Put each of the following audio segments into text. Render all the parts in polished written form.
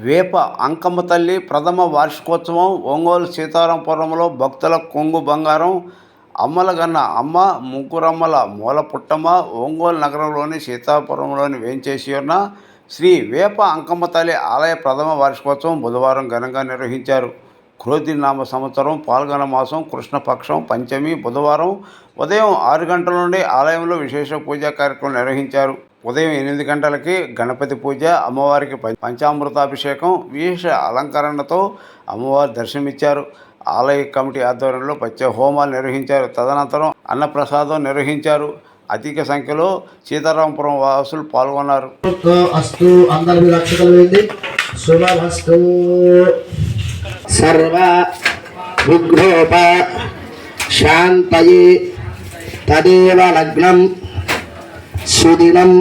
వేప అంకమ్మ తల్లి ప్రథమ వార్షికోత్సవం ఒంగోలు సీతారాంపురంలో భక్తుల కొంగు బంగారం అమ్మలగన్న అమ్మ ముగ్గురమ్మల మూల పుట్టమ్మ ఒంగోలు నగరంలోని సీతాపురంలోని వేంచేసి ఉన్న శ్రీ వేప అంకమ్మ తల్లి ఆలయ ప్రథమ వార్షికోత్సవం బుధవారం ఘనంగా నిర్వహించారు. క్రోధి నామ సంవత్సరం పాల్గొన మాసం కృష్ణపక్షం పంచమి బుధవారం ఉదయం 6 గంటల నుండి ఆలయంలో విశేష పూజా కార్యక్రమం నిర్వహించారు. ఉదయం 8 గంటలకి గణపతి పూజ, అమ్మవారికి పంచామృతాభిషేకం, విశేష అలంకరణతో అమ్మవారి దర్శనమిచ్చారు. ఆలయ కమిటీ ఆధ్వర్యంలో ప్రత్యేక హోమాలు నిర్వహించారు. తదనంతరం అన్నప్రసాదం నిర్వహించారు. అధిక సంఖ్యలో సీతారాంపురం వాసులు పాల్గొన్నారు. సర్వ విఘ్నోప శాంతయే తదేవ లగ్నం సుదినం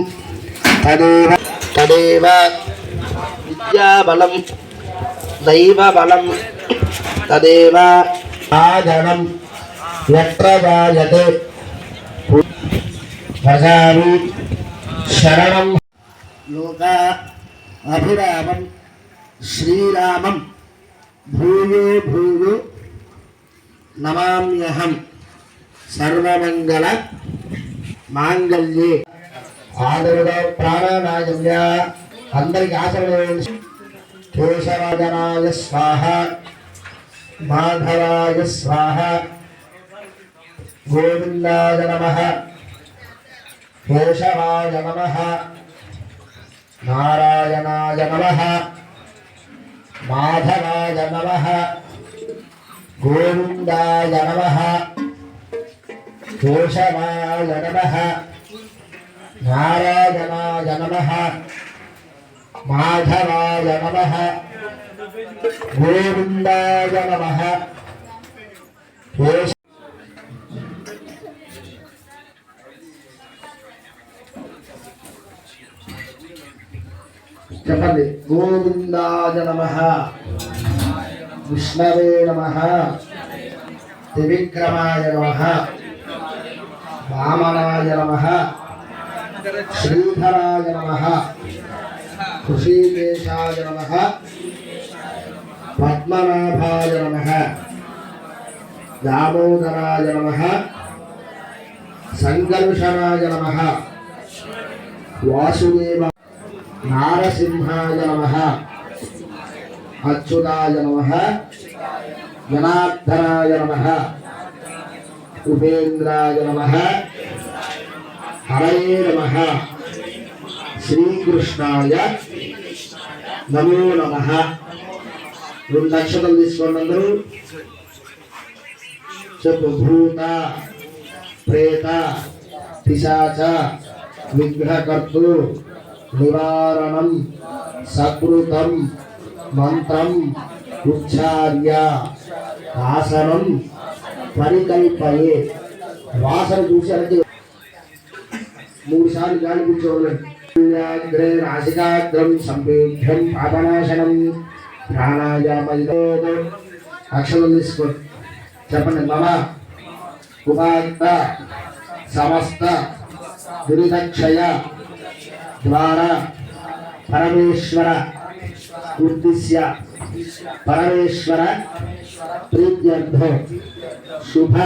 తదేవ విద్యాబలం దైవబలం తదేవ ఆజనం యత్ర జాయతే భజామి శరణం లోక అభిరామం శ్రీరామం భూయో భూయో నమామ్యహం సర్వమంగళ మాంగళ్యే. ఆదరుగా ప్రాణానాయ అందరికి ఆచరణ. కేశవాజనాయ స్వాహ, మాధవాయ స్వాహ, గోవిందాయ నమః, కేశవాయ నమః, నారాయణాయ నమః, మాధవాయ నమః, గోవిందాయ నమః, కేశవాయ నమః, నారాయణాయ నమః, మాధవాయ నమః, గోవిందాయ నమః. చెప్పండి. గోవిందాయ నమః, విష్ణవే నమః, త్రివిక్రమాయ నమః, వామనాయ నమః, శ్రీధరాయ నమః, హృషీకేశాయ నమః, పద్మనాభాయ నమః, దామోదరాయ నమః, సంకర్షణాయ నమః, వాసుదేవ నారసింహాయ నమః, అచ్యుతాయ నమః, జనార్దనాయ నమః, ఉపేంద్రాయ నమః, హరయే నమః, శ్రీకృష్ణాయ నమో నమః. 2 అక్షతలు తీసుకోండి అందరూ. చెప్పు. భూత ప్రేత పిశాచ విగ్రహకర్తు నివారణం సకృతం మంత్రం ఉచ్చార్య ఆసనం పరికల్పయే. వాసన చూసారంటే 3 సార్లు గాలి కూర్చోవాలండి. నాసికాగ్రం సంపేభ్యం పాపనాశనం ప్రాణాయామో. అక్షరం తీసుకోండి. చెప్పండి. మమ ఉపాత్త సమస్త దురితక్షయ ద్వారా పరమేశ్వర ఉద్దేశ్య పరమేశ్వర ప్రీత్యర్థో శుభ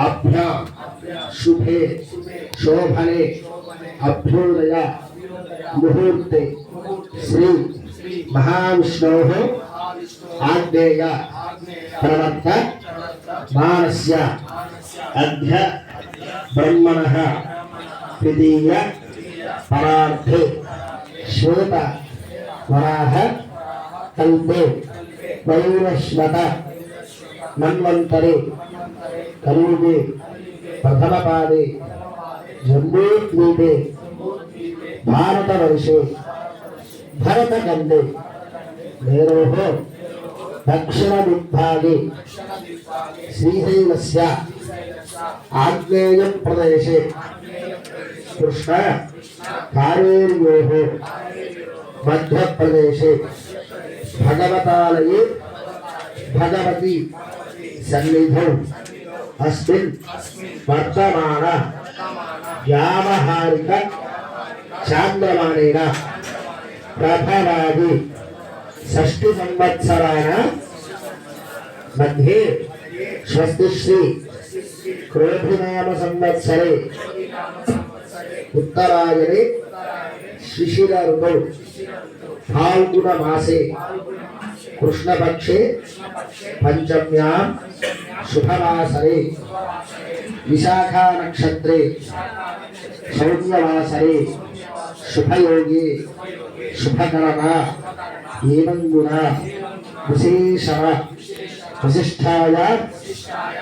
అభ్య శుభే శోభనే అభ్యుదయ ముహూర్తే శ్రీ మహావిష్ణోః ఆగ్నేయ ప్రవర్త మానస్య అధ్య బ్రహ్మణః తృతీయ పరార్థే శ్వేత వరాహ కల్పే వైవస్వత మన్వంతరే కలియుగే ప్రథమపాదే జంబూద్వీపే భారతవర్షే భరతఖండే మేరోః దక్షిణ దిగ్భాగే శ్రీశైలస్య ఆగ్నేయ ప్రదేశే కృష్ణ కావేర్యోః మధ్యప్రదేశే భగవతాలయే భగవతి సన్నిధౌ అస్మిన్ వర్తమాన వ్యావహారిక చాంద్రమాణేన ప్రభవాది షష్ఠి సంవత్సరాణ मध्ये स्वस्ति श्री क्रोधिनाम संवत्सरे उत्तरायणे शिशिर ऋतौ फाल्गुन मासे कृष्णपक्षे पंचम्यां शुभवासरे विशाखा नक्षत्रे शौर्यवासरे शुभयोगे शुभकरणा एवं गुणा विशेषण विशिष्टाया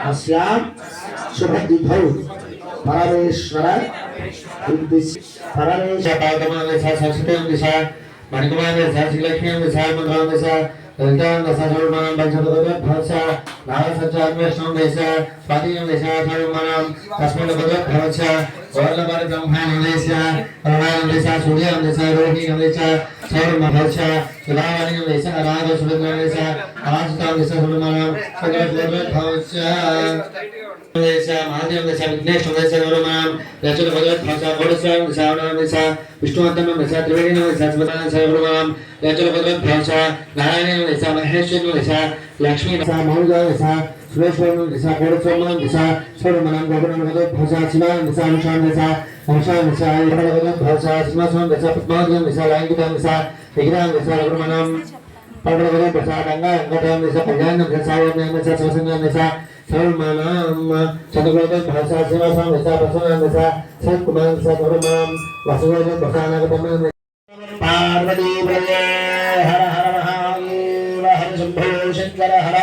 अस्यां शुभतिथौ परमेश्वर परमेश्वर पादमानसा सरस्वतींसा मणिकुमारसा श्रीलक्ष्मींसा मंगलांसा ललितांसा सर्वमानं पंचपदभवसा नारसंचान्वेषणंसा स्वातिंसा सर्वमानं तस्मद्भवसा वर्णपरब्रह्मानंसा परमानंसा सूर्यानंसा रोहिणींसा सर्वमभवसा सुलावानींसा रागसुरंगंसा आस्तांसा सर्वमानं सकलभवसा महादेवंसा विघ्नेश्वरंसा सर्वमानं यचलभवसा वडसांसा वडसांसा विष्णुवंतनंसा त्रिवेणींसा सर्वमानं सर्वमानं यचलभवसा नारायणंसा महेश्वरंसा लक्ष्मींसा मौलंसा सुरेश्वरंसा वडसोमंसा सर्वमानं गोविंदंसा शिवांसा अनुषांसा अंशांसा यमलभवसा सिंहासनंसा पद्मावतींसा लांगितांसा विग्रहांसा सर्वमानं पर्वतवसा गंगांसा पंजांसा सावयंसा सवसंगांसा सर्वमानं चतुर्वेदभाषा शिवासांसा प्रसन्नांसा सत्कुमांसा सर्वमानं वासुदेवभाषा नागतमं पार्वती प्रिये हर हर महादेव हर शंभो शंकर हर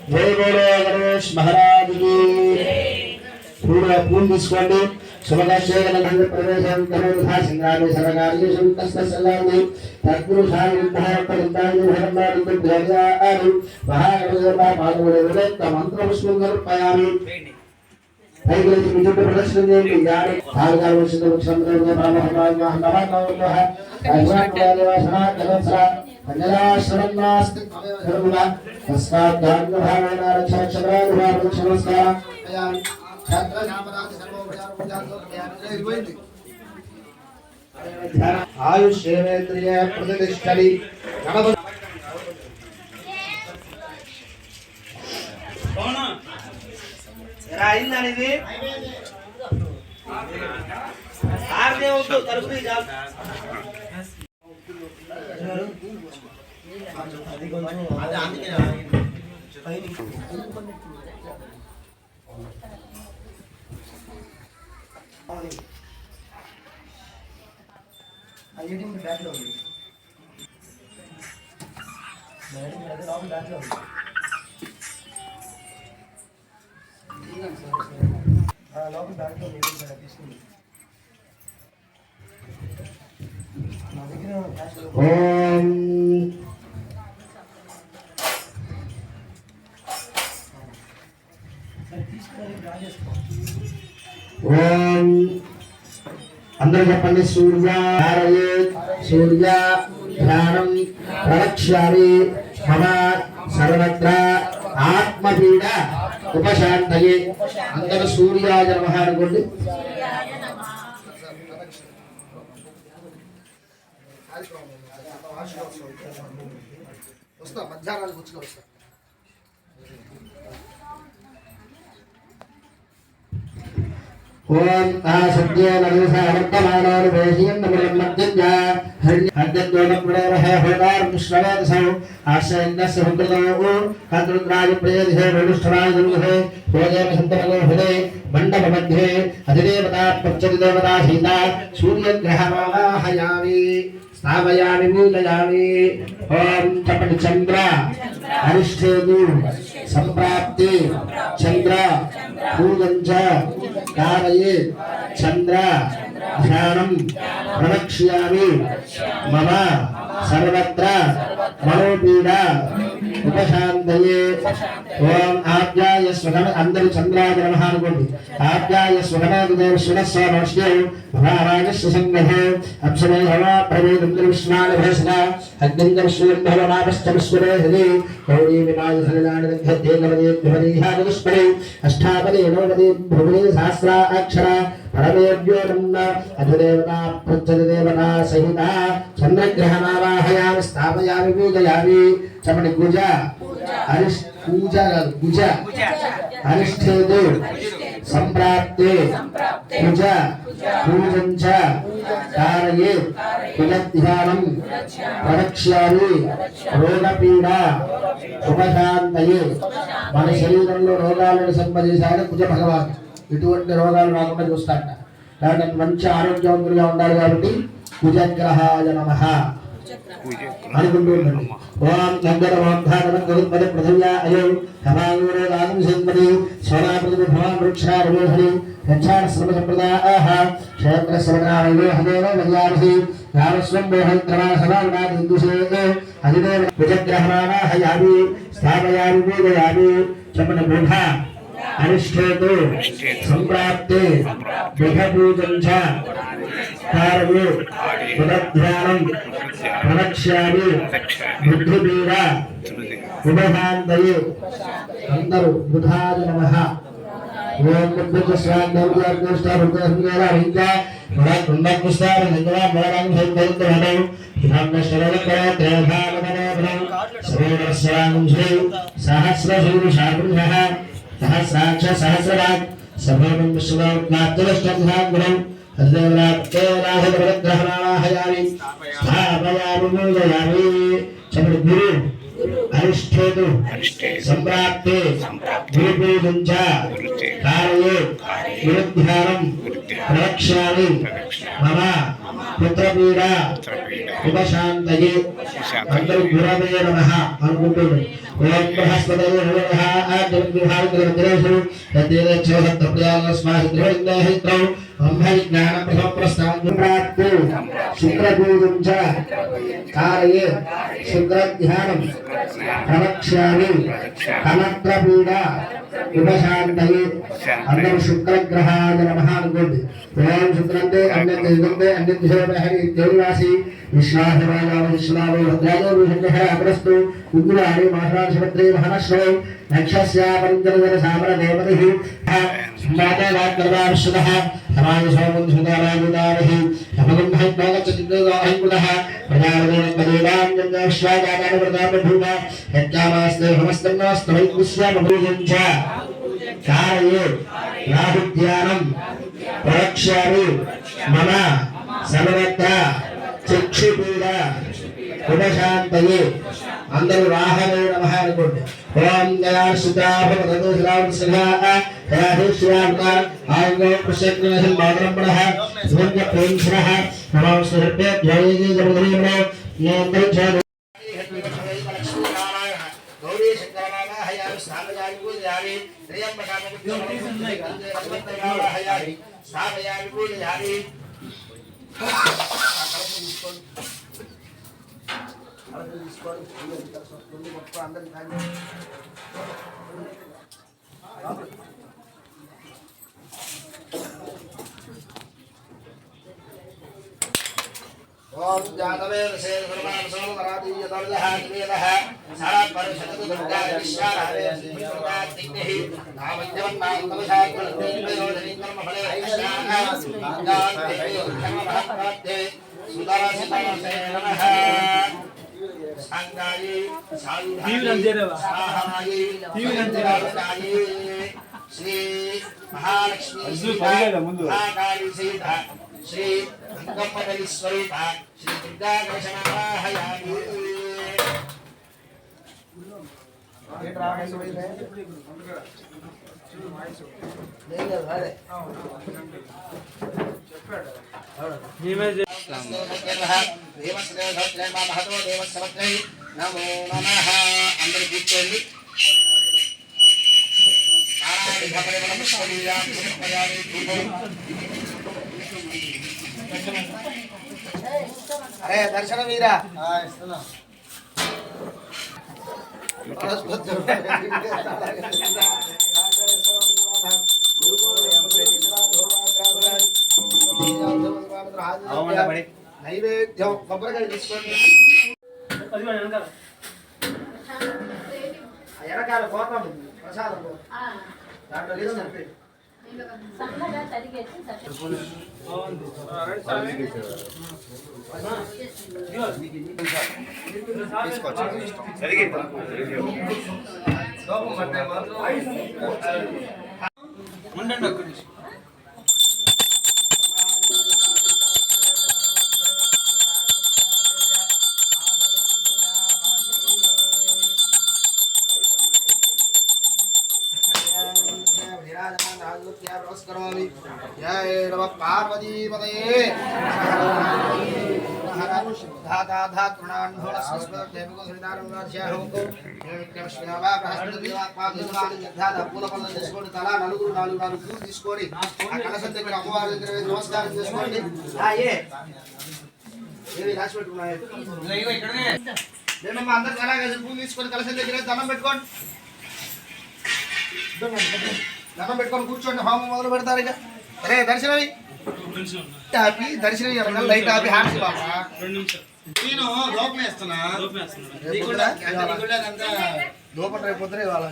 जय बोलो गणेश महाराज की पूरा पूर्ण తీసుకోండి శుభదర్శన ప్రవేశం కరోధా సంగ్రామే సర్వకార్యేషు తస్సల్లామి తత్పురుషాయ విద్మహే పరంతాయ భగవాన్ దుర్గాయారు మహాగణపతి పాదములే మంత్రపుష్పం సమర్పయామి పైకి మీ చుట్టూ ప్రదర్శన చేయండి యాని తారకాల విషయ వృక్షంలో బ్రహ్మహమాయ నమః సనాతనసరా పంజరాశ్రమన్నాస్తి కర్మణ తస్మాత్ దానభావేన రక్షణక్షరాభావ నమస్కారం అయామి ఛత్ర నామరాజ ఆయుష్యేంద్రియ ప్రతిష్టలి అయిందనేది ఆర్దే వద్దు తలుపు ఓం ఓం అందరూ చెప్పండి సూర్యారయే సూర్య ధ్యానం ప్రవక్ష్యామి మమ సర్వత్ర ఆత్మపీడ ఉపశాంతయే అందరూ సూర్యాయ నమః అనుకోండి వస్తా మధ్యాహ్నానికి వచ్చి వస్తా ఓం ఆ సత్యేన దివసవర్తమానాను వేషయంతములం మధ్యజ్ఞ హర్యద్యోగప్రడేవహే హోదారం శ్రవేదసౌ ఆశ్రయందస్య హృదయో హద్రుద్రాయ ప్రేయదిహే వరుష్ఠరాయ దుర్గహే భోజేన సంతమలో హృదే మండప మధ్యే అధిదేవతా పచ్చదిదేవతా సీతా సూర్యగ్రహమావాహయామి స్థాపయామి పూజయామి ఓం చపటి చంద్ర అరిష్టేతు సంప్రాప్తి చంద్ర పూజంచ కారయే చంద్ర ధ్యానం ప్రవక్ష్యామి మమ సర్వత్ర మనోపీడ ఉపశాంతయే ఓం ఆప్యాయ స్వగణ అందరూ చంద్రాయ నమః అనుకోండి ఆప్యాయ స్వగణాదేవ శివస్వామశ్యే భవారాజస్య సంగహే అప్సరే హవా ప్రవేదంద్ర విష్ణాల భరసన అగ్నింద్ర శ్రీం భవనాపశ్చమస్వరే హరి గౌరీ వినాయ సరళాని దంఘతే గమదే భవదీహాగస్పరే అష్టాపదే నవపదే భువనే సహస్రా అక్షర పరమేభ్యో నమ్మ అధిదేవతా ప్రత్యదేవతా సహిత చంద్రగ్రహణావాహయామి స్థాపయామి పూజయామి చెప్పండి పూజ పూజ కాదు పూజ అరిష్టేతు సంప్రాప్తే పూజ పూజంచ కారయే కులధ్యానం ప్రదక్ష్యామి రోగపీడ ఉపశాంతయే మన శరీరంలో రోగాలను సంపాదించాలని కుజ భగవాన్ ఎటువంటి రోగాలు రాకుండా చూస్తాడ కాబట్టి మంచి ఆరోగ్యవంతులుగా ఉండాలి కాబట్టి కుజగ్రహాయ నమః అనుకుంటూ ఉండండి. ఓం గంగర వాగ్ధానం గరుత్పద పృథివ్యా అయో హమాంగురో రాగం సంపది సోనాపృథివి భవాన్ వృక్షారోహణి యక్షాణ శ్రమ సంప్రదాః క్షేత్ర శ్రవణాయో హదేవ మర్యామహి రామస్వం మోహంత్రమా సమానాదిదుషే అధిదేవ కుజగ్రహణావాహయామి స్థాపయామి పూజయామి చెప్పండి బుధ అరిష్టేతు సంప్రాప్తే బుధపూజంచ కారయే కులధ్యానం ప్రదక్ష్యామి బుద్ధిపీడ ఉపశాంతయే అందరూ బుధాయ నమః. ఓం బుద్ధ స్వామి సహస్రాక్ష సహస్రరాట్ సర్వం విశ్వనాథ్యష్టం హరిదేవరాహయామి స్థాపయామి పూజయామి చెప్పండి గురు అరిష్టేతు సంప్రాప్తే గురుపూజంచ కారయే గురుధ్యానం ప్రదక్ష్యామి మమ పుత్రపీడ ఉపశాంతయే అందరూ గురవే నమః అనుకుంటున్నాడు. ఓం బృహస్పతయే నమః ఆద్యగ్రహాగ్రహేషు తద్దేవచ్ఛోహత్ప్రయాగస్మాహిత్రహిత్రౌ బ్రహ్మ జ్ఞాన ప్రసప్రస్థాంప్రాప్తే శుక్రపూజంచ కారయే శుక్రధ్యానం ప్రదక్ష్యామి కలత్రపీడ ఉపశాంతయే అందరూ శుక్రగ్రహాయ నమః అనుకోండి. ఓం శుక్రంతే అన్యతే అన్యదిశోహరి దేవాసి విశ్వాసరాజ విశ్వావ భద్రాజో విషయ అగ్రస్తు ఇంద్రాణి మాసాశపత్రే మహాశ్రవ నక్షస్య పంచదర సామర దేవతిః మాతావాక్రవాశ్వదః సమాయ సోమం సుదారాజుదారహి అమగం భైద్భాగచతిద్రోగాహికులః ప్రజావేన కదేవాం జంగాశ్వాగాన ప్రతాపభూమ యజ్ఞామాస్తే సమస్తన్నాస్తమై కుస్యామభూజంచ కారయే రాహుధ్యానం ప్రదక్ష్యామి మమ సమవత్ర చక్షుపీడ ఉపశాంతయే అందరూ రాహవే నమః అనుకోండి. ఓం దయాశుతాభవదోశ్రావణ ఆంగో కృష్ణకృష్ణ మాతరంపణః ధ్వంజ ప్రేంశ్రః నమోస్తు ధ్వయేజే జమధరీమ్నో నేంద్రఛారు గౌరీ శంకరనారాయణ స్థాపయామి పూజయామి త్రయంబకామి స్థాపయామి పూజయామి ఓం జాతవేద సేన సర్వాన్ సోమరాదీయ దర్జః దివేదః సారా పరిషద్ దుర్గా విశ్వారారే దుర్గా తిగ్నిః నామజ్జవన్నాం తమశాకుల ప్రయోజని కర్మ ఫలే ఐశ్వర్య అంగాంతే ధర్మభక్తే సుదర్శనమే నమః. సంగాయి సాయుధాయి సాహాయి శ్రీ మహాలక్ష్మి మహాకాళీ సీత శ్రీ అంగమ్మగలి స్వరూప శ్రీ దుర్గా గణేశనారాయణాయామి. నమో నమః. అందరూ కూర్చోండి. అరే దర్శన వీరా నైవేద్యం కొబ్బరికాయ తీసుకోండి. వెనకాల కోపం ప్రసాదం దాంట్లో సన్నగా తరిగేసి पार्वती पदये తలా నలుగురు నాలుగు నాలుగు పూలు తీసుకొని ఆ కలశం దగ్గర అమ్మవారి దగ్గర నమస్కారం చేసుకోండి. ఏవి రాసి పెట్టుకున్నాయి లేదమ్మా, అందరికి అలాగే పూలు తీసుకొని కలశం దగ్గర దండం పెట్టుకోండి. దండం పెట్టుకొని కూర్చోండి. హోమం మొదలు పెడతారు. ఇక అరే దర్శనవి ఆపి దర్శనం లైట్ ఆపి హార్సి బాబా నేను లోపల వేస్తున్నా లోపల రేపొద్దున ఇవాళ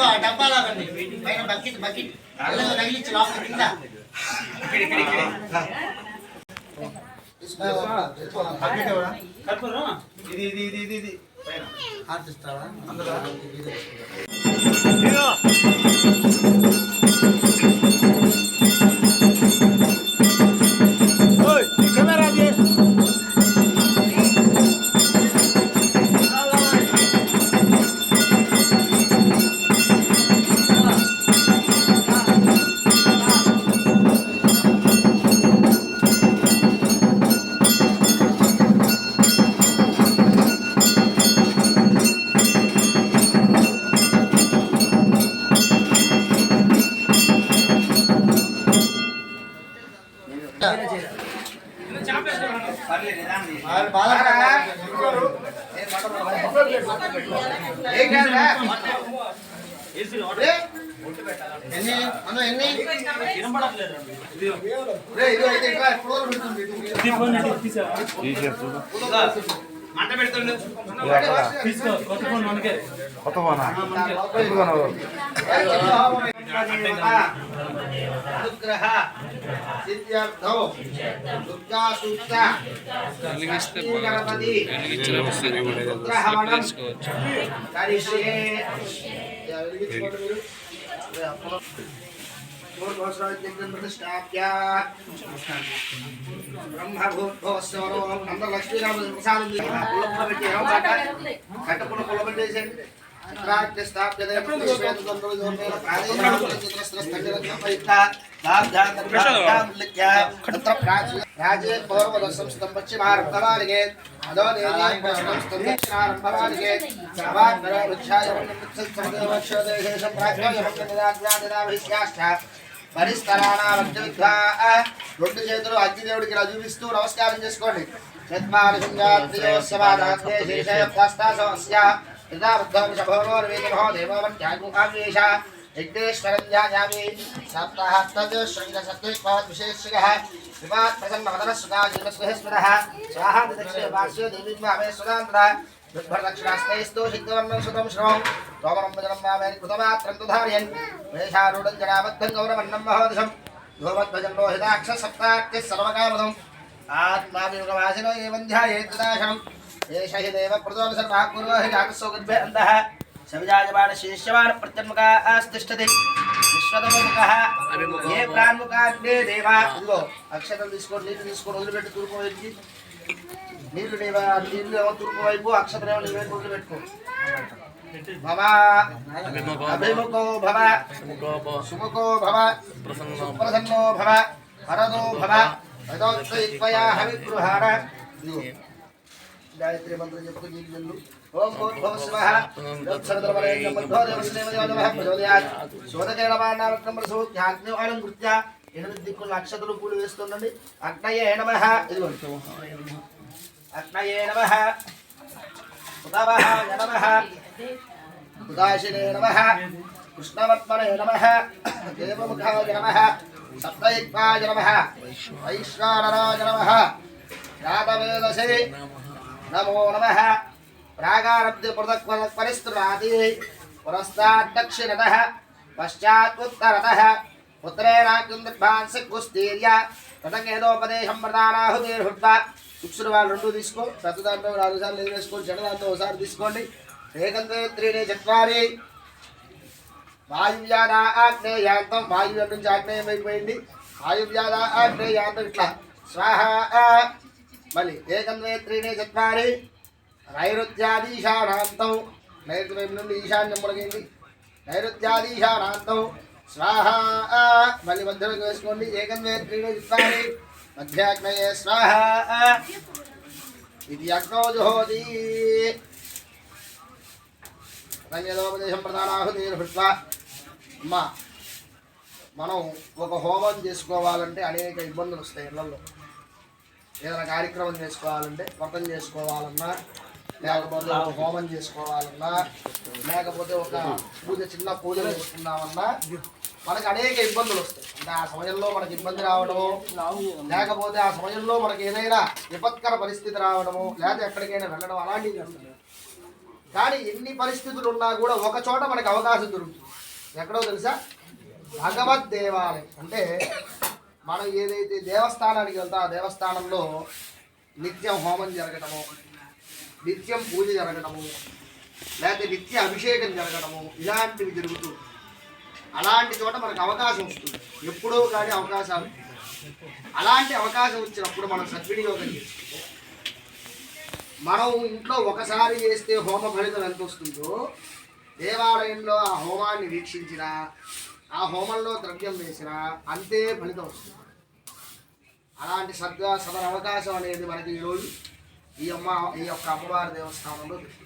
ఆ డబ్బా లాగండి పైన బకెట్ బకెట్ తగిలించి లోపల కింద ఇది ఇది ఇది ఇది ఇది పైన ఆర్టిస్తావా అందులో మంట పెడుతుండే కొత్త అనుగ్రహ సిద్ధ్యర్థం దుర్గా సూక్త గణపతి రుద్రహవనం కరిష్యే प्रतिष्ठाप्य ब्रह्मभूतोत्सवरो अंदर लक्ष्मी राम प्रसाद పెట్టి కట్టపుల కొలబెట్టేసి రాజ్య స్థాప్యతే ప్రతిష్ఠేత దండోజోనేన ప్రాణేన చిత్రస్త్రస్థంజరత్న పైత్త దాధ్యాత్మలిక్య తత్ర రాజే పూర్వదర్శం స్తంభచ్చిమారంభవాలిగే అదో దేవాయ ప్రశ్నం స్తంభచ్చిమారంభవాలిగే సవాగ్ర వృక్షాయ వృక్షదేశేషం ప్రాజ్ఞాయమన్యదాజ్ఞాదినాభిష్యాష్ట పరిస్తరాణావద్విద్వా రెండు చేతులు అగ్నిదేవుడికి ఇలా చూపిస్తూ నమస్కారం చేసుకోండి. यज्ञेश्वरं ध्यायामि सप्ताहस्तजश्रृङ्गसत्त्वविशेषः विवात् प्रसन्नवदनस्सुता जीवस्वः स्वाहा दक्षिणे पार्श्वे देवीं भावे सुदान्ता दुर्भरदक्षिणास्तैस्तु सिद्धवर्णं सुतं श्रवं तोमरं भजनं मामेन कृतमात्रं तु धारयन् वेषारूढं जनाबद्धं गौरवन्नं महोदशं धूमध्वजं रोहिताक्षः सप्तार्क्यः सर्वकामदम् आत्माभिमुखवासिनो एवं ध्यायेत्तदाशनम् एष हि देवप्रदोषर्वाः कुर्वः हि जातस्सौगर्भे अन्तः सविजायमान शेष्यमान प्रत्यन्मुखा आस्तिष्ठति विश्वतमुखः ये प्राणमुखाग्ने देवा इदिगो अक्षतలు తీసుకోండి నీళ్ళు తీసుకొని వదిలిపెట్టి తూర్పు వైపుకి నీళ్ళు దేవా నీళ్ళు తూర్పు వైపు అక్షతలేమో నీళ్ళు వదిలిపెట్టుకో భవ అభిముఖో భవ సుముఖో భవ ప్రసన్నో భవ హరదో భవ యదోత్సయిత్వయా హవిగృహార गायत्री मंत्र जपको जी जल्लू ओम भूर्भुवः स्वः तत्सवितुर्वरेण्यं भर्गो देवस्य धीमहि प्रचोदयात् శోధకేన వానావక్రం ప్రసోధ్యాగ్ని అలంకృత్య ఎనిమిది దిక్కుల అక్షతలు పూలు వేస్తుండండి. అగ్నయే నమః ఇదిగోండి అగ్నయే నమః ఉదవహాయ నమః ఉదాశినే నమః కృష్ణవర్త్మనే నమః దేవముఖాయ నమః సప్తయుక్తాయ నమః వైశ్వానరాయ నమః యాదవేదసే नमो नमः प्रागारब्ध पृथक् परिस्त्राति पुरस्तात् दक्षिणतः पश्चात् उत्तरतः उत्तरेणाग्निर्भांसकुस्तीर्य ततङ्गेदोपदेशं प्रदानाहुतिर्हुत्वा शुक्रुवार రెండు తీసుకో పెద్ద దాంట్లో 4 సార్లు నీళ్ళు వేసుకోండి చిన్న దాంట్లో ఒకసారి తీసుకోండి ఏకంతే 3 4 వాయువ్యాన ఆగ్నేయాంతం వాయువ్యం నుంచి ఆగ్నేయం అయిపోయింది వాయువ్యాన ఆగ్నేయాంతం ఇట్లా స్వాహ మళ్ళీ ఏకంతే 3 4 నైరుత్యాదీశానాంతం నైరుతి నుండి ఈశాన్యం మొదలైంది నైరుత్యాదీశానాంతం స్వాహ మళ్ళీ మధ్యలోకి వేసుకోండి ఏకంతే 3 4 మధ్యాగ్నయే స్వాహ ఇది అగ్నో జుహోతి రంగేదోపదేశం ప్రధానాహుతిర్హృత్వా అమ్మా మనం ఒక హోమం చేసుకోవాలంటే అనేక ఇబ్బందులు వస్తాయి ఇళ్లలో ఏదైనా కార్యక్రమం చేసుకోవాలంటే వ్రతం చేసుకోవాలన్నా లేకపోతే ఒక హోమం చేసుకోవాలన్నా లేకపోతే ఒక పూజ చిన్న పూజ చేసుకుందామన్నా మనకు అనేక ఇబ్బందులు వస్తాయి అంటే ఆ సమయంలో మనకి ఇబ్బంది రావడము లేకపోతే ఆ సమయంలో మనకి ఏదైనా విపత్కర పరిస్థితి రావడము లేకపోతే ఎక్కడికైనా వెళ్ళడం అలాంటివి జరుగుతుంది కానీ ఎన్ని పరిస్థితులు ఉన్నా కూడా ఒక చోట మనకి అవకాశం దొరుకుతుంది ఎక్కడో తెలుసా భగవద్ దేవాలయం అంటే మనం ఏదైతే దేవస్థానానికి వెళ్తా ఆ దేవస్థానంలో నిత్యం హోమం జరగటము నిత్యం పూజ జరగటము లేకపోతే నిత్య అభిషేకం జరగటము ఇలాంటివి జరుగుతూ అలాంటి చోట మనకు అవకాశం వస్తుంది ఎప్పుడో కానీ అవకాశాలు అలాంటి అవకాశం వచ్చినప్పుడు మనం సద్వినియోగం చేసుకుంటే మనం ఇంట్లో ఒకసారి చేస్తే హోమ ఫలితం ఎంత వస్తుందో దేవాలయంలో ఆ హోమాన్ని వీక్షించినా ఆ హోమంలో ద్రవ్యం వేసినా అంతే ఫలితం వస్తుంది అలాంటి సదర అవకాశం అనేది మనకి ఈరోజు ఈ యొక్క అమ్మవారి దేవస్థానంలో దొరికింది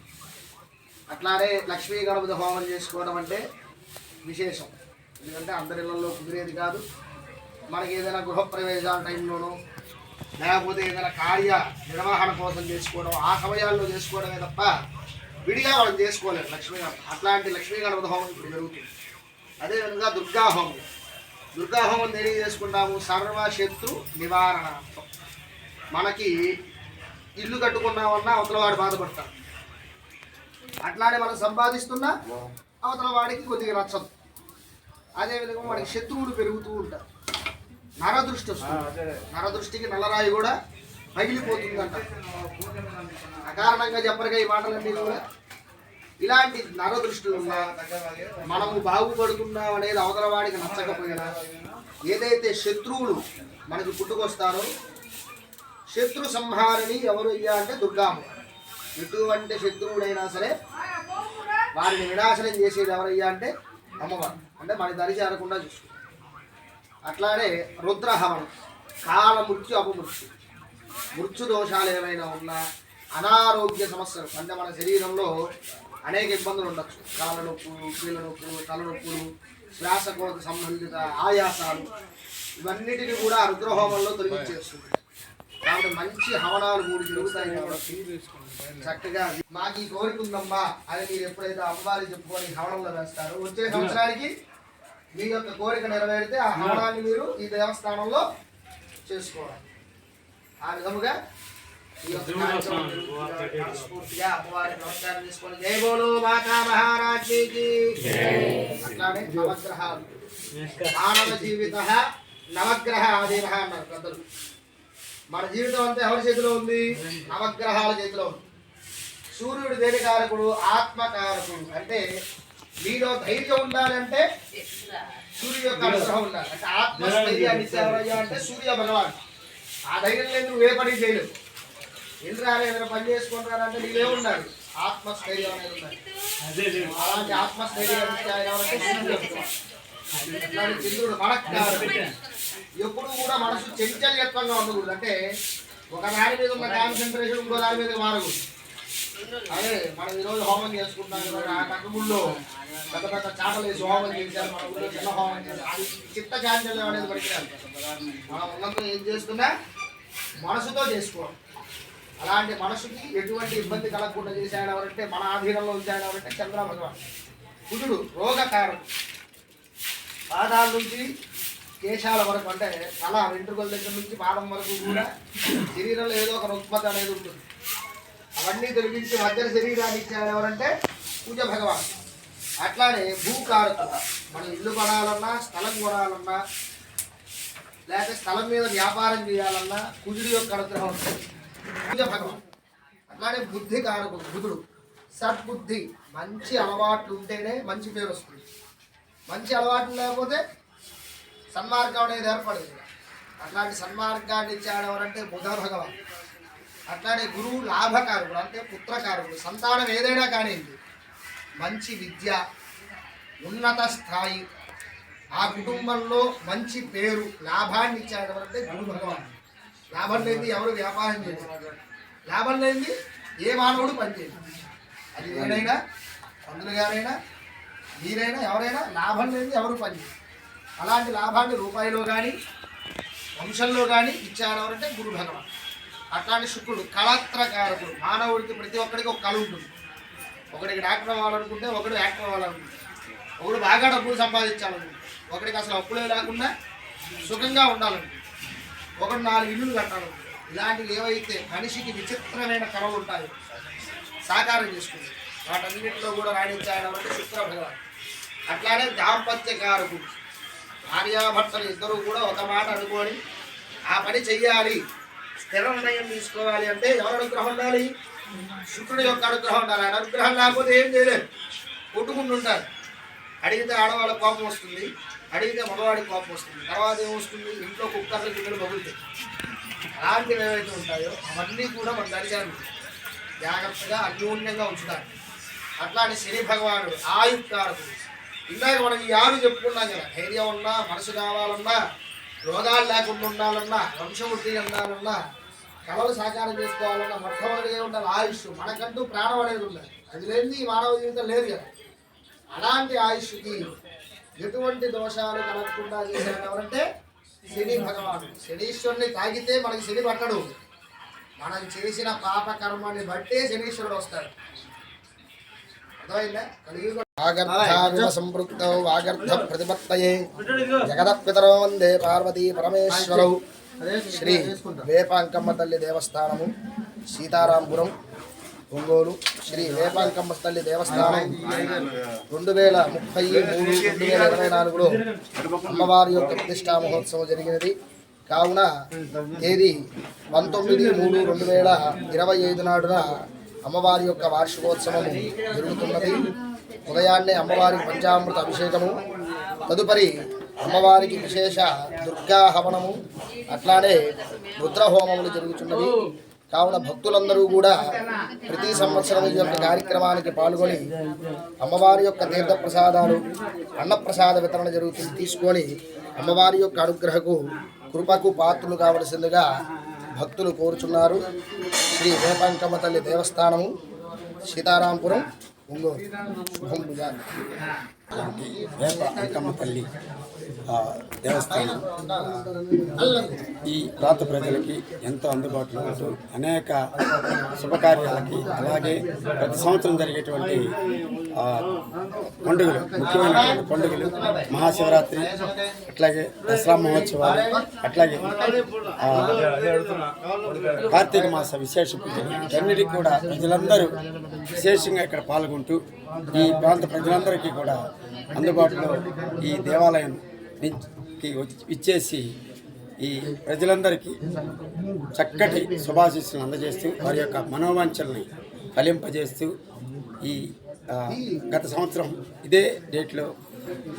అట్లానే లక్ష్మీ గణపతి హోమం చేసుకోవడం అంటే విశేషం ఎందుకంటే అందరి ఇళ్లలో కుదిరేది కాదు మనకి ఏదైనా గృహప్రవేశాల టైంలోనూ లేకపోతే ఏదైనా కార్య నిర్వహణ కోసం చేసుకోవడం ఆ సమయాల్లో చేసుకోవడమే తప్ప విడిగా మనం చేసుకోలేము లక్ష్మీ గణపతి అట్లాంటి లక్ష్మీ గణపతి హోమం ఇప్పుడు జరుగుతుంది అదేవిధంగా దుర్గా హోమం దేనికి చేసుకుంటాము సర్వశత్రు నివారణార్థం మనకి ఇల్లు కట్టుకున్నామన్నా అవతల వాడు బాధపడతాడు అట్లానే మనం సంపాదిస్తున్నా అవతల వాడికి కొద్దిగా నచ్చదు అదేవిధంగా మనకి శత్రువులు పెరుగుతూ ఉంటారు నరదృష్టి వస్తుంది నరదృష్టికి నల్లరాయి కూడా పగిలిపోతుందంట అకారణంగా చెప్పరుగా ఈ మాటలన్నీ కూడా ఇలాంటి నరదృష్టిలు ఉన్నా మనము బాగుపడుతున్నాం అనేది అవతల వాడికి నచ్చకపోయినా ఏదైతే శత్రువులు మనకి పుట్టుకొస్తారో శత్రు సంహారిణి ఎవరు అయ్యా అంటే దుర్గామ్మ ఎటువంటి శత్రువుడైనా సరే వారిని వినాశనం చేసేది ఎవరయ్యా అంటే అమ్మవారు అంటే మన దరి చేరకుండా చూసుకుంటాం అట్లానే రుద్రహవనం కాల మృత్యు అపమృత్యు మృత్యు దోషాలు ఏమైనా ఉన్నా అనారోగ్య సమస్యలు అంటే మన శరీరంలో అనేక ఇబ్బందులు ఉండొచ్చు కాళ్ళ నొప్పులు కీళ్ళ నొప్పులు తలనొప్పులు శ్వాసకోశ సంబంధిత ఆయాసాలు ఇవన్నిటిని కూడా రుద్రహోమంలో తొలగించేస్తుంది కాబట్టి మంచి హవనాలు 3 జరుగుతాయి కాబట్టి చక్కగా మాకు ఈ కోరిక ఉందమ్మా అని మీరు ఎప్పుడైతే అమ్మవారికి చెప్పుకొని హవనంలో వేస్తారు వచ్చే సంవత్సరానికి మీ యొక్క కోరిక నెరవేరితే ఆ హవనాన్ని మీరు ఈ దేవస్థానంలో చేసుకోవాలి ఆ విధముగా ఈ యొక్క మనస్ఫూర్తిగా అమ్మవారికి నమస్కారం తీసుకొని జై బోలో మాతా మహారాజ్కి అట్లానే నవగ్రహాలు మానవ జీవిత నవగ్రహ ఆధీన అన్నారు పెద్దలు మన జీవితం అంతా ఎవరి చేతిలో ఉంది నవగ్రహాల చేతిలో ఉంది సూర్యుడు దేని కారకుడు ఆత్మకారకుడు అంటే మీలో ధైర్యం ఉండాలంటే సూర్యుడు యొక్క అనుగ్రహం ఉండాలి అంటే ఆత్మస్థైర్యాన్ని ఇచ్చేవరయ్యా అంటే సూర్య భగవాన్ ఆ ధైర్యం లేదు నువ్వు ఏ పని చేయలేవు ఎందుకంటే ఏదైనా పని చేసుకుంటారంటే నీవే ఉండాలి ఆత్మస్థైర్యం అనేది ఉండాలి అలాంటి ఆత్మస్థైర్యాన్ని ఇచ్చేవారంటే చంద్రుడు మనకు ఎప్పుడు కూడా మనసు చంచల్యత్వంగా ఉండకూడదు అంటే ఒక దాని మీద ఉన్న కాన్సన్ట్రేషన్ ఇంకో దాని మీద మారకూడదు అదే మనం ఈరోజు హోమం చేసుకుంటున్నాం కదా ఆ కట్టుబుల్లో పెద్ద పెద్ద చాటలు వేసి హోమం చేశారు మన ఊళ్ళో చిన్న హోమం చేశారు అది చిత్త చాంచల్యం అనేది పడిపోయారు మనం ఉన్నంత ఏం చేస్తున్నా మనసుతో చేసుకోవాలి అలాంటి మనసుకి ఎటువంటి ఇబ్బంది కలగకుండా చేశాడు ఎవరంటే మన ఆధీనంలో ఉంచాడు ఎవరంటే చంద్ర భగవాన్ కుజుడు రోగకారకుడు పాదాల నుంచి కేశాల వరకు అంటే తల వెంట్రుకల దగ్గర నుంచి పాదం వరకు కూడా శరీరంలో ఏదో ఒక రుగ్మత అనేది ఉంటుంది అవన్నీ తొలగించి మధ్య శరీరాన్ని ఇచ్చాడు ఎవరంటే కుజ భగవాన్ అట్లానే భూకారకుడు, మనం ఇల్లు కొనాలన్నా స్థలం కొనాలన్నా లేకపోతే స్థలం మీద వ్యాపారం చేయాలన్నా కుజుడి యొక్క అనుగ్రహం ఉంటుంది. కుజ భగవాన్. అట్లానే బుద్ధి కారకుడు బుధుడు, సద్బుద్ధి, మంచి అలవాట్లు ఉంటేనే మంచి పేరు వస్తుంది. మంచి అలవాట్లు లేకపోతే సన్మార్గం అనేది ఏర్పడదు. అట్లాంటి సన్మార్గాన్ని ఇచ్చాడు ఎవరంటే బుధ భగవాన్. అట్లానే గురువు లాభకారకుడు, అంటే పుత్రకారకుడు, సంతానం ఏదైనా కానివ్వండి, మంచి విద్య, ఉన్నత స్థాయి, ఆ కుటుంబంలో మంచి పేరు, లాభాన్ని ఇచ్చాడు ఎవరంటే గురు భగవాన్. లాభం లేనిది ఎవరు వ్యాపారం చేయలేదు, లాభం లేనిది ఏ మానవుడు పనిచేయదు. అది ఏదైనా పందులు గారైనా మీరైనా ఎవరైనా లాభం లేనిది ఎవరు పనిచేయదు. అలాంటి లాభాన్ని రూపాయిలో కానీ వంశంలో కానీ ఇచ్చాడు ఎవరంటే గురు భగవాన్. అట్లాంటి శుక్రుడు కళాత్రకారకుడు, మానవుడికి ప్రతి ఒక్కడికి ఒక కళ ఉంటుంది. ఒకడికి డాక్టర్ అవ్వాలనుకుంటే, ఒకడు యాక్టర్ అవ్వాలనుకుంటే, ఒకడు బాగా డబ్బులు సంపాదించాలనుకుంటే, ఒకడికి అసలు అప్పులే లేకుండా సుఖంగా ఉండాలనుకుంటే, ఒకడు 4 ఇల్లులు కట్టాలనుకుంటే, ఇలాంటివి ఏవైతే మనిషికి విచిత్రమైన కళలు ఉంటాయో సాకారం చేసుకుంది, వాటన్నింటిలో కూడా రాణించాడు అంటే శుక్ర భగవాన్. అట్లానే దాంపత్యకారకుడు, భార్యాభర్తలు ఇద్దరు కూడా ఒక మాట అనుకోని ఆ పని చెయ్యాలి, స్థిర నిర్ణయం తీసుకోవాలి అంటే ఎవరు అనుగ్రహం ఉండాలి? శుక్రుడి యొక్క అనుగ్రహం ఉండాలి. ఆయన అనుగ్రహం లేకపోతే ఏం చేయలేదు, కొట్టుకుంటూ ఉంటారు. అడిగితే ఆడవాళ్ళ కోపం వస్తుంది, అడిగితే మగవాడికి కోపం వస్తుంది. తర్వాత ఏమొస్తుంది? ఇంట్లో కుక్కర్లు గిన్నెలు పగులుతాయి. అలాంటివి ఏవైతే ఉంటాయో అవన్నీ కూడా మన దర్శనం జాగ్రత్తగా అన్యోన్యంగా ఉంచుతారు. అట్లాంటి శని భగవానుడు ఆయుక్కారకుడు. ఇందాక మనం ఈ 6 చెప్పుకున్నాం కదా, ధైర్యం ఉన్నా, మనసు కావాలన్నా, రోగాలు లేకుండా ఉండాలన్నా, వంశవృద్ధి ఉండాలన్నా, కళలు సాకారం చేసుకోవాలన్నా మొట్టమొదటిగా ఉండాలి ఆయుష్. మనకంటూ ప్రాణం అనేది ఉండాలి, అది లేని ఈ మానవ జీవితం లేదు కదా. అలాంటి ఆయుష్కి ఎటువంటి దోషాలు కలగకుండా చేశాడు ఎవరంటే శని భగవానుడు. శనీశ్వరుని తాగితే మనకి శని పట్టడు, మనం చేసిన పాప కర్మాన్ని బట్టే శనీశ్వరుడు వస్తాడు. అర్థమైందా? కలియుగ సంపృక్తౌ వాగర్ధ ప్రతిపత్తయే జగదపితరో వందే పార్వతీ పరమేశ్వరౌ. శ్రీ వేపాంకమ్మ తల్లి దేవస్థానము, సీతారాంపురం, ఒంగోలు. శ్రీ వేపాంకమ్మ తల్లి దేవస్థానం 2033-2024లో అమ్మవారి యొక్క ప్రతిష్టా మహోత్సవం జరిగినది. కావున తేదీ 19/3/2025 నాడున అమ్మవారి యొక్క వార్షికోత్సవం జరుగుతున్నది. ఉదయాన్నే అమ్మవారికి పంచామృత అభిషేకము, తదుపరి అమ్మవారికి విశేష దుర్గా హవనము, అట్లానే రుద్రహోమములు జరుగుతున్నవి. కావున భక్తులందరూ కూడా ప్రతి సంవత్సరం ఈ యొక్క కార్యక్రమానికి పాల్గొని అమ్మవారి యొక్క తీర్థప్రసాదాలు, అన్నప్రసాద వితరణ జరుగుతుంది, తీసుకొని అమ్మవారి యొక్క అనుగ్రహకు కృపకు పాత్రలు కావలసిందిగా భక్తులు కోరుచున్నారు. శ్రీ వేపాంకమ్మ తల్లి దేవస్థానము, సీతారాంపురం, ఒంగోలు. శుభం భుజాలు. వేపాంకమ్మ తల్లి దేవస్థానం ఈ ప్రాంత ప్రజలకి ఎంతో అందుబాటులో ఉంటూ అనేక శుభకార్యాలకి, అలాగే ప్రతి సంవత్సరం జరిగేటువంటి పండుగలు, ముఖ్యమైనటువంటి పండుగలు, మహాశివరాత్రి, అట్లాగే దసరా మహోత్సవాలు, అట్లాగే కార్తీక మాస విశేష పూజలు, ఇవన్నిటికీ కూడా ప్రజలందరూ విశేషంగా ఇక్కడ పాల్గొంటూ ఈ ప్రాంత ప్రజలందరికీ కూడా అందుబాటులో ఈ దేవాలయం ఇచ్చేసి ఈ ప్రజలందరికీ చక్కటి శుభాశీస్సులను అందజేస్తూ వారి యొక్క మనోవాంఛల్ని ఫలింపజేస్తూ ఈ గత సంవత్సరం ఇదే డేట్లో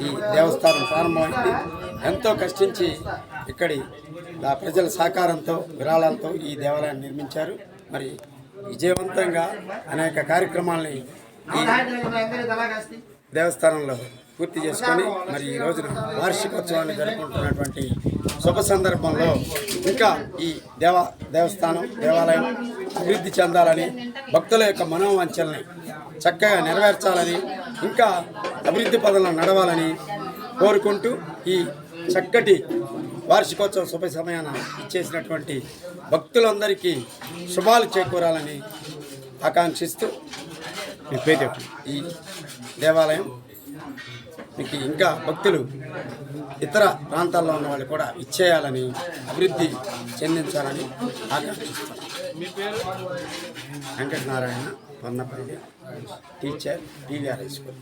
ఈ దేవస్థానం ప్రారంభమైంది. ఎంతో కష్టించి ఇక్కడి ప్రజల సహకారంతో, విరాళాలతో ఈ దేవాలయాన్ని నిర్మించారు. మరి విజయవంతంగా అనేక కార్యక్రమాలని ఈ దేవస్థానంలో పూర్తి చేసుకొని మరి ఈ రోజున వార్షికోత్సవాన్ని జరుపుకుంటున్నటువంటి శుభ సందర్భంలో ఇంకా ఈ దేవాలయం అభివృద్ధి చెందాలని, భక్తుల యొక్క మనోవాంఛల్ని చక్కగా నెరవేర్చాలని, ఇంకా అభివృద్ధి పదంలో నడవాలని కోరుకుంటూ ఈ చక్కటి వార్షికోత్సవ శుభ సమయాన ఇచ్చేసినటువంటి భక్తులందరికీ శుభాలు చేకూరాలని ఆకాంక్షిస్తూ ఈ దేవాలయం మీకు ఇంకా భక్తులు ఇతర ప్రాంతాల్లో ఉన్న వాళ్ళు కూడా ఇచ్చేయాలని, అభివృద్ధి చెందించాలని ఆకాంక్షిస్తారు. Venkatanarayana Ponnapalli teacher TVR high school.